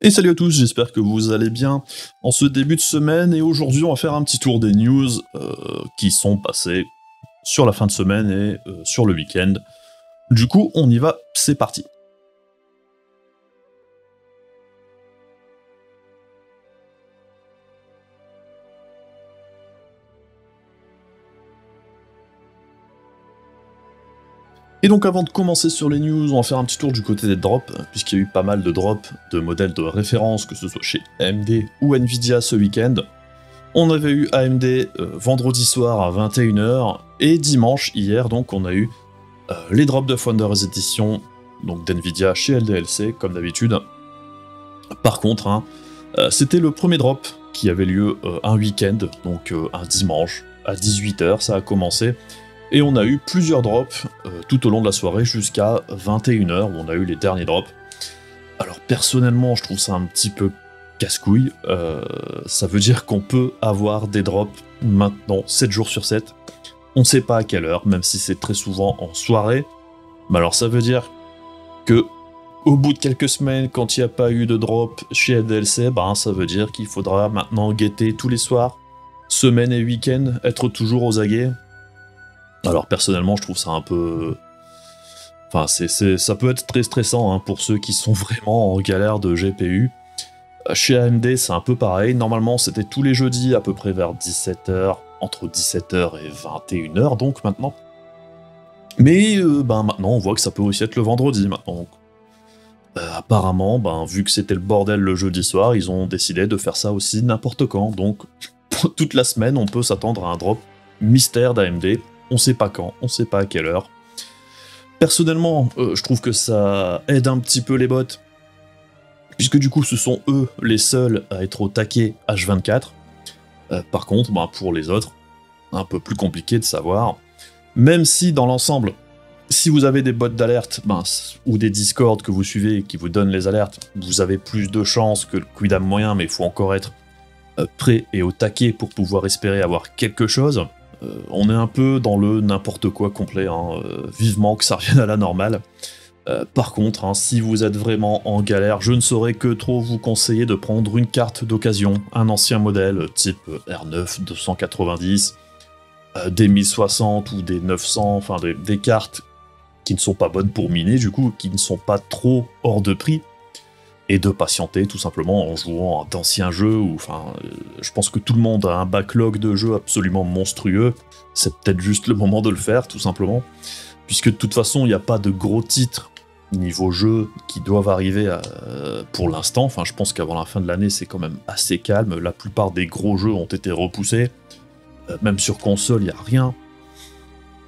Et salut à tous, j'espère que vous allez bien en ce début de semaine, et aujourd'hui on va faire un petit tour des news qui sont passées sur la fin de semaine et sur le week-end. Du coup, on y va, c'est parti. Et donc avant de commencer sur les news, on va faire un petit tour du côté des drops, puisqu'il y a eu pas mal de drops de modèles de référence, que ce soit chez AMD ou Nvidia ce week-end. On avait eu AMD vendredi soir à 21h, et dimanche, hier, donc on a eu les drops de Founders Edition, donc d'Nvidia chez LDLC, comme d'habitude. Par contre, c'était le premier drop qui avait lieu un week-end, donc un dimanche, à 18h, ça a commencé. Et on a eu plusieurs drops tout au long de la soirée jusqu'à 21h où on a eu les derniers drops. Alors personnellement, je trouve ça un petit peu casse-couille. Ça veut dire qu'on peut avoir des drops maintenant 7 jours sur 7. On ne sait pas à quelle heure, même si c'est très souvent en soirée. Mais alors ça veut dire que au bout de quelques semaines, quand il n'y a pas eu de drop chez LDLC, ça veut dire qu'il faudra maintenant guetter tous les soirs, semaine et week-end, être toujours aux aguets. Alors personnellement, je trouve ça un peu... Enfin, ça peut être très stressant pour ceux qui sont vraiment en galère de GPU. Chez AMD, c'est un peu pareil. Normalement, c'était tous les jeudis, à peu près vers 17h, entre 17h et 21h, donc maintenant. Mais maintenant, on voit que ça peut aussi être le vendredi, maintenant. Apparemment, vu que c'était le bordel le jeudi soir, ils ont décidé de faire ça aussi n'importe quand. Donc, toute la semaine, on peut s'attendre à un drop mystère d'AMD. On sait pas quand, on sait pas à quelle heure. Personnellement, je trouve que ça aide un petit peu les bots, puisque du coup, ce sont eux les seuls à être au taquet H24. Par contre, pour les autres, un peu plus compliqué de savoir. Même si, dans l'ensemble, si vous avez des bots d'alerte, ou des Discord que vous suivez qui vous donnent les alertes, vous avez plus de chances que le Quidam moyen, mais il faut encore être prêt et au taquet pour pouvoir espérer avoir quelque chose. On est un peu dans le n'importe quoi complet, vivement que ça revienne à la normale. Par contre, si vous êtes vraiment en galère, je ne saurais que trop vous conseiller de prendre une carte d'occasion, un ancien modèle type R9 290, des 1060 ou des 900, enfin des cartes qui ne sont pas bonnes pour miner, du coup, qui ne sont pas trop hors de prix, et de patienter tout simplement en jouant à d'anciens jeux, je pense que tout le monde a un backlog de jeux absolument monstrueux, c'est peut-être juste le moment de le faire, tout simplement, puisque de toute façon, il n'y a pas de gros titres niveau jeu qui doivent arriver pour l'instant, je pense qu'avant la fin de l'année, c'est quand même assez calme, la plupart des gros jeux ont été repoussés, même sur console, il n'y a rien.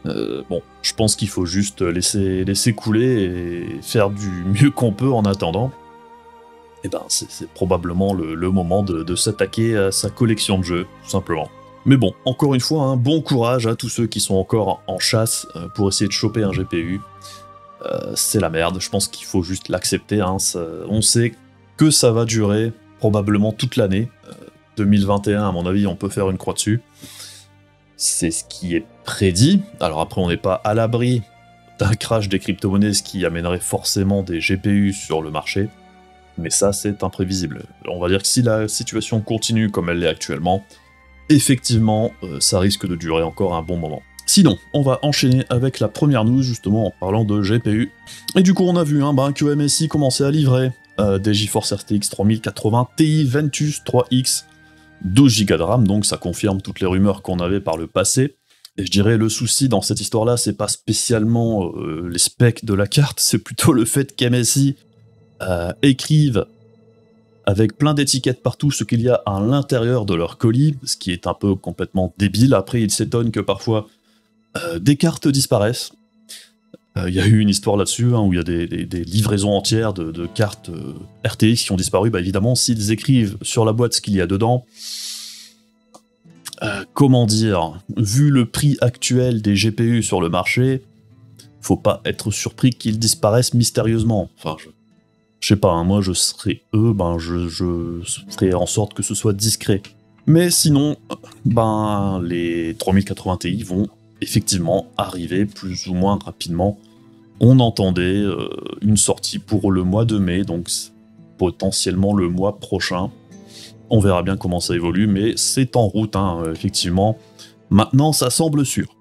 Je pense qu'il faut juste laisser couler et faire du mieux qu'on peut en attendant. Et c'est probablement le moment de s'attaquer à sa collection de jeux, tout simplement. Mais bon, encore une fois, bon courage à tous ceux qui sont encore en chasse pour essayer de choper un GPU. C'est la merde, je pense qu'il faut juste l'accepter. On sait que ça va durer probablement toute l'année. 2021, à mon avis, on peut faire une croix dessus. C'est ce qui est prédit. Alors après, on n'est pas à l'abri d'un crash des crypto-monnaies, ce qui amènerait forcément des GPU sur le marché. Mais ça, c'est imprévisible. On va dire que si la situation continue comme elle l'est actuellement, effectivement, ça risque de durer encore un bon moment. Sinon, on va enchaîner avec la première news, justement, en parlant de GPU. Et du coup, on a vu que MSI commençait à livrer des GeForce RTX 3080 Ti Ventus 3X, 12 Go de RAM, donc ça confirme toutes les rumeurs qu'on avait par le passé. Et je dirais, le souci dans cette histoire-là, c'est pas spécialement les specs de la carte, c'est plutôt le fait qu'MSI écrivent avec plein d'étiquettes partout ce qu'il y a à l'intérieur de leur colis, ce qui est un peu complètement débile. Après, ils s'étonnent que parfois des cartes disparaissent. Il y a eu une histoire là-dessus, où il y a des livraisons entières de cartes RTX qui ont disparu. Évidemment, s'ils écrivent sur la boîte ce qu'il y a dedans, comment dire, vu le prix actuel des GPU sur le marché, faut pas être surpris qu'ils disparaissent mystérieusement. Je sais pas, moi je serais eux, je ferais en sorte que ce soit discret. Mais sinon, les 3080 Ti vont effectivement arriver plus ou moins rapidement. On entendait une sortie pour le mois de mai, donc potentiellement le mois prochain. On verra bien comment ça évolue, mais c'est en route, effectivement. Maintenant, ça semble sûr.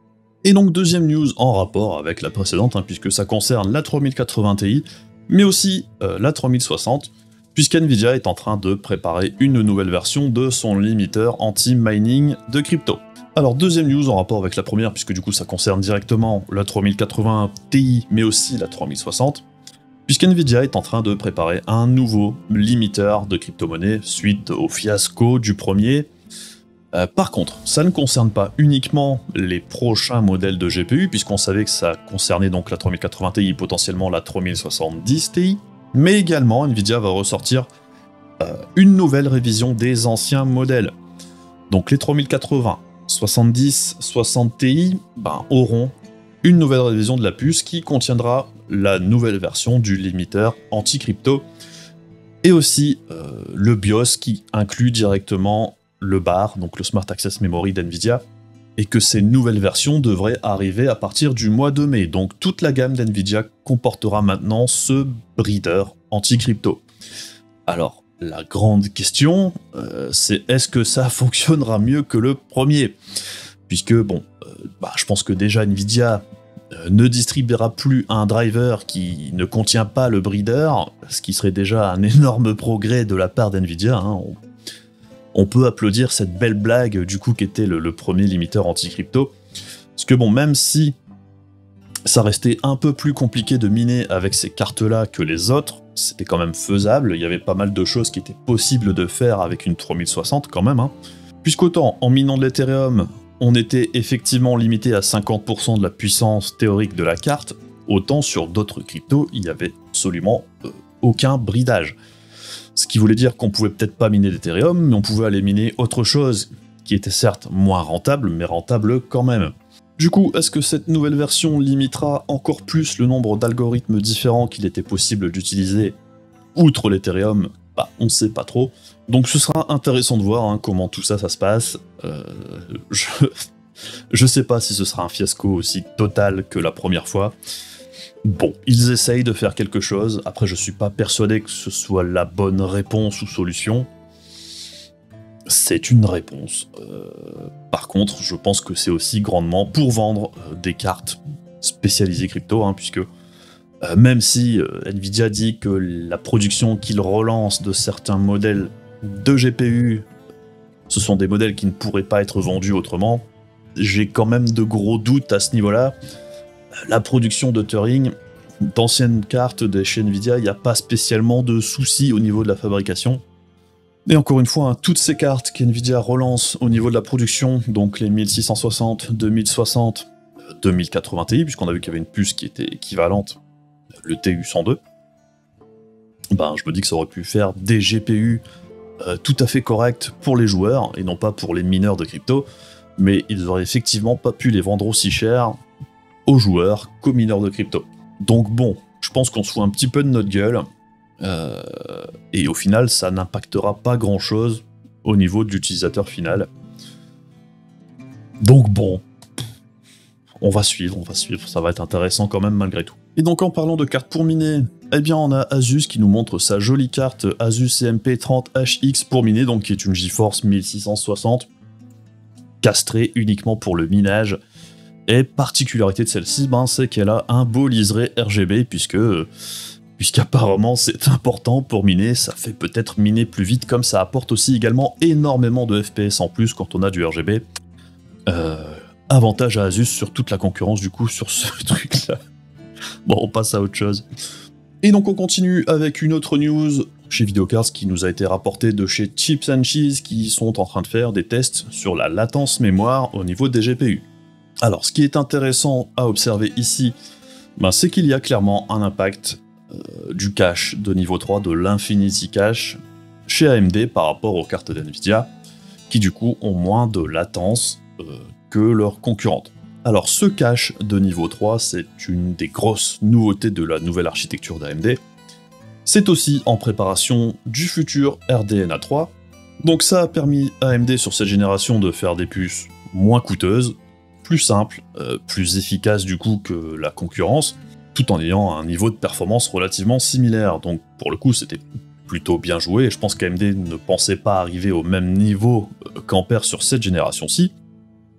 Et donc, deuxième news en rapport avec la précédente, puisque ça concerne la 3080 Ti, mais aussi la 3060, puisqu'NVIDIA est en train de préparer une nouvelle version de son limiteur anti-mining de crypto. Alors, deuxième news en rapport avec la première, puisque du coup ça concerne directement la 3080 Ti, mais aussi la 3060, puisqu'NVIDIA est en train de préparer un nouveau limiteur de crypto-monnaie suite au fiasco du premier. Par contre, ça ne concerne pas uniquement les prochains modèles de GPU, puisqu'on savait que ça concernait donc la 3080 Ti, potentiellement la 3070 Ti, mais également NVIDIA va ressortir une nouvelle révision des anciens modèles. Donc les 3080, 70, 60 Ti auront une nouvelle révision de la puce qui contiendra la nouvelle version du limiteur anti-crypto, et aussi le BIOS qui inclut directement le BAR, donc le Smart Access Memory d'NVIDIA, et que ces nouvelles versions devraient arriver à partir du mois de mai. Donc toute la gamme d'NVIDIA comportera maintenant ce breeder anti-crypto. Alors, la grande question, c'est est-ce que ça fonctionnera mieux que le premier? Puisque, je pense que déjà NVIDIA ne distribuera plus un driver qui ne contient pas le breeder, ce qui serait déjà un énorme progrès de la part d'NVIDIA. On peut applaudir cette belle blague du coup qu'était le premier limiteur anti-crypto. Parce que même si ça restait un peu plus compliqué de miner avec ces cartes-là que les autres, c'était quand même faisable, il y avait pas mal de choses qui étaient possibles de faire avec une 3060 quand même. Puisqu'autant en minant de l'Ethereum, on était effectivement limité à 50% de la puissance théorique de la carte, autant sur d'autres cryptos, il n'y avait absolument aucun bridage. Ce qui voulait dire qu'on pouvait peut-être pas miner d'Ethereum, mais on pouvait aller miner autre chose, qui était certes moins rentable, mais rentable quand même. Du coup, est-ce que cette nouvelle version limitera encore plus le nombre d'algorithmes différents qu'il était possible d'utiliser outre l'Ethereum? On ne sait pas trop. Donc ce sera intéressant de voir comment tout ça se passe. Je sais pas si ce sera un fiasco aussi total que la première fois. Bon, ils essayent de faire quelque chose. Après, je suis pas persuadé que ce soit la bonne réponse ou solution. C'est une réponse. Par contre, je pense que c'est aussi grandement pour vendre des cartes spécialisées crypto, puisque même si NVIDIA dit que la production qu'il relance de certains modèles de GPU, ce sont des modèles qui ne pourraient pas être vendus autrement, j'ai quand même de gros doutes à ce niveau-là. La production de Turing, d'anciennes cartes de chez NVIDIA, il n'y a pas spécialement de soucis au niveau de la fabrication. Et encore une fois, toutes ces cartes qu'NVIDIA relance au niveau de la production, donc les 1660, 2060, 2080 Ti, puisqu'on a vu qu'il y avait une puce qui était équivalente, le TU102, je me dis que ça aurait pu faire des GPU tout à fait corrects pour les joueurs, et non pas pour les mineurs de crypto, mais ils auraient effectivement pas pu les vendre aussi cher aux joueurs qu'aux mineurs de crypto. Donc je pense qu'on se fout un petit peu de notre gueule, et au final, ça n'impactera pas grand-chose au niveau de l'utilisateur final. Donc on va suivre, ça va être intéressant quand même malgré tout. Et donc en parlant de cartes pour miner, on a Asus qui nous montre sa jolie carte Asus CMP30HX pour miner, donc qui est une GeForce 1660, castrée uniquement pour le minage. Et particularité de celle-ci, c'est qu'elle a un beau liseré RGB, puisqu'apparemment c'est important pour miner, ça fait peut-être miner plus vite, comme ça apporte aussi également énormément de FPS en plus quand on a du RGB. Avantage à Asus sur toute la concurrence du coup sur ce truc-là. On passe à autre chose. Et donc on continue avec une autre news chez Videocards qui nous a été rapportée de chez Chips & Cheese, qui sont en train de faire des tests sur la latence mémoire au niveau des GPU. Alors ce qui est intéressant à observer ici, c'est qu'il y a clairement un impact du cache de niveau 3, de l'Infinity Cache, chez AMD par rapport aux cartes d'NVIDIA, qui du coup ont moins de latence que leurs concurrentes. Alors ce cache de niveau 3, c'est une des grosses nouveautés de la nouvelle architecture d'AMD. C'est aussi en préparation du futur RDNA 3, donc ça a permis à AMD sur cette génération de faire des puces moins coûteuses, plus simples, plus efficaces du coup que la concurrence, tout en ayant un niveau de performance relativement similaire. Donc pour le coup c'était plutôt bien joué, et je pense qu'AMD ne pensait pas arriver au même niveau qu'Ampere sur cette génération-ci,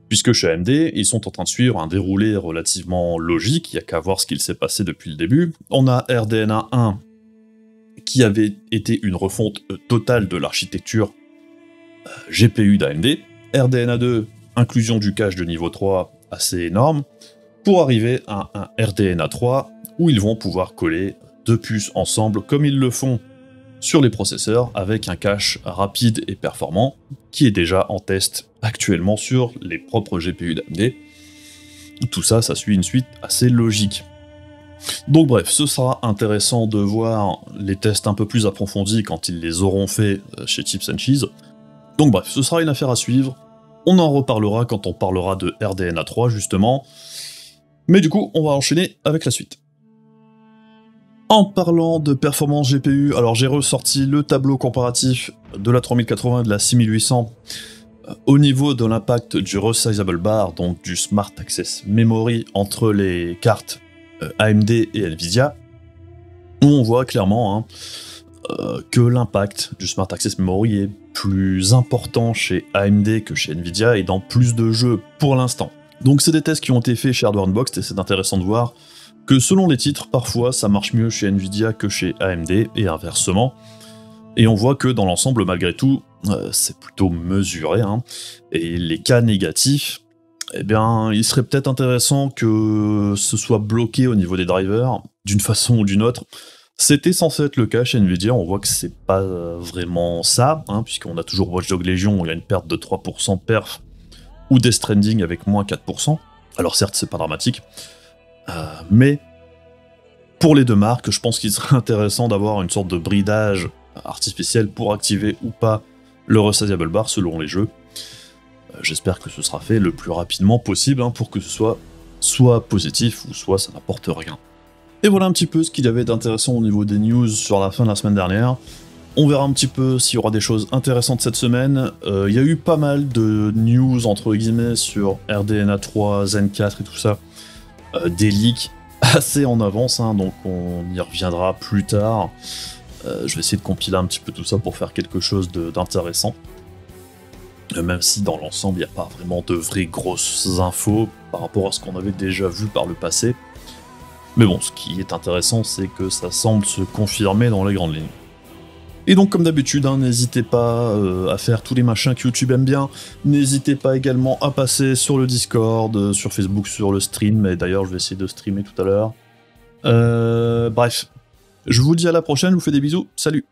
puisque chez AMD, ils sont en train de suivre un déroulé relativement logique, il n'y a qu'à voir ce qu'il s'est passé depuis le début. On a RDNA 1, qui avait été une refonte totale de l'architecture GPU d'AMD, RDNA 2, inclusion du cache de niveau 3 assez énorme, pour arriver à un RDNA 3, où ils vont pouvoir coller deux puces ensemble, comme ils le font sur les processeurs, avec un cache rapide et performant, qui est déjà en test actuellement sur les propres GPU d'AMD. Tout ça, ça suit une suite assez logique. Donc bref, ce sera intéressant de voir les tests un peu plus approfondis quand ils les auront fait chez Chips & Cheese. Donc bref, ce sera une affaire à suivre. On en reparlera quand on parlera de RDNA 3 justement. Mais du coup, on va enchaîner avec la suite. En parlant de performance GPU, alors j'ai ressorti le tableau comparatif de la 3080 et de la 6800 au niveau de l'impact du resizable bar, donc du Smart Access Memory entre les cartes AMD et Nvidia, où on voit clairement que l'impact du Smart Access Memory est plus important chez AMD que chez Nvidia et dans plus de jeux pour l'instant. Donc c'est des tests qui ont été faits chez Hardware Unboxed et c'est intéressant de voir que selon les titres, parfois ça marche mieux chez Nvidia que chez AMD et inversement. Et on voit que dans l'ensemble, malgré tout, c'est plutôt mesuré. Et les cas négatifs, eh bien, il serait peut-être intéressant que ce soit bloqué au niveau des drivers, d'une façon ou d'une autre. C'était censé être le cas chez Nvidia, on voit que c'est pas vraiment ça, puisqu'on a toujours Watch Dogs Legion où il y a une perte de 3% perf, ou Death Stranding avec moins 4%. Alors certes, c'est pas dramatique, mais pour les deux marques, je pense qu'il serait intéressant d'avoir une sorte de bridage artificiel pour activer ou pas le resizable bar selon les jeux. J'espère que ce sera fait le plus rapidement possible pour que ce soit positif ou soit ça n'apporte rien. Et voilà un petit peu ce qu'il y avait d'intéressant au niveau des news sur la fin de la semaine dernière. On verra un petit peu s'il y aura des choses intéressantes cette semaine. Il y a eu pas mal de news entre guillemets sur RDNA 3, Zen 4 et tout ça. Des leaks assez en avance, donc on y reviendra plus tard. Je vais essayer de compiler un petit peu tout ça pour faire quelque chose d'intéressant. Même si dans l'ensemble, il n'y a pas vraiment de vraies grosses infos par rapport à ce qu'on avait déjà vu par le passé. Mais bon, ce qui est intéressant, c'est que ça semble se confirmer dans les grandes lignes. Et donc, comme d'habitude, n'hésitez pas à faire tous les machins que YouTube aime bien. N'hésitez pas également à passer sur le Discord, sur Facebook, sur le stream. Et d'ailleurs, je vais essayer de streamer tout à l'heure. Bref. Je vous dis à la prochaine, je vous fais des bisous, salut!